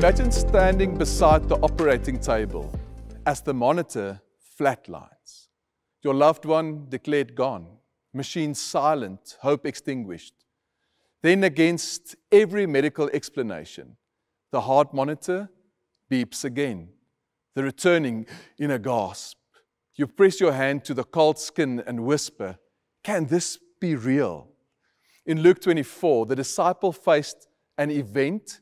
Imagine standing beside the operating table as the monitor flatlines. Your loved one declared gone, machine silent, hope extinguished. Then against every medical explanation, the heart monitor beeps again, the returning in a gasp. You press your hand to the cold skin and whisper, "Can this be real?" In Luke 24, the disciple faced an event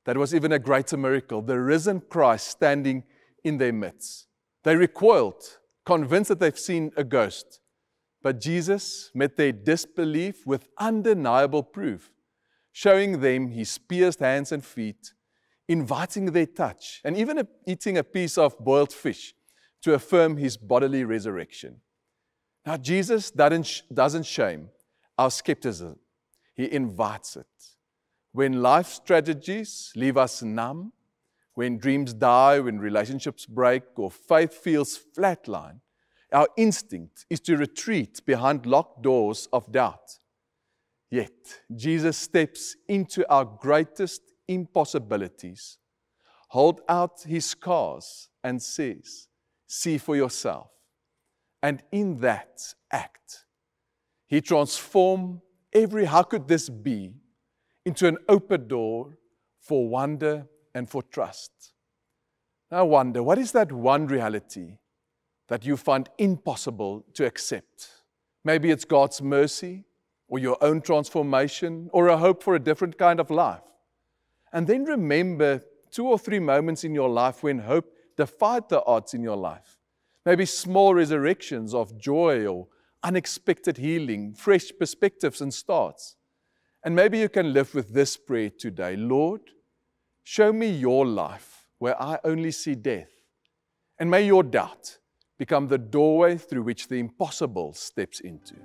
that was even a greater miracle, the risen Christ standing in their midst. They recoiled, convinced that they've seen a ghost. But Jesus met their disbelief with undeniable proof, showing them his pierced hands and feet, inviting their touch, and even eating a piece of boiled fish to affirm his bodily resurrection. Now, Jesus doesn't shame our skepticism. He invites it. When life's tragedies leave us numb, when dreams die, when relationships break, or faith feels flatline, our instinct is to retreat behind locked doors of doubt. Yet, Jesus steps into our greatest impossibilities, holds out his scars and says, "See for yourself." And in that act, he transforms every "how could this be" into an open door for wonder and for trust. Now I wonder, what is that one reality that you find impossible to accept? Maybe it's God's mercy, or your own transformation, or a hope for a different kind of life. And then remember 2 or 3 moments in your life when hope defied the odds in your life. Maybe small resurrections of joy or unexpected healing, fresh perspectives and starts. And maybe you can live with this prayer today. Lord, show me your life where I only see death. And may your doubt become the doorway through which the impossible steps into.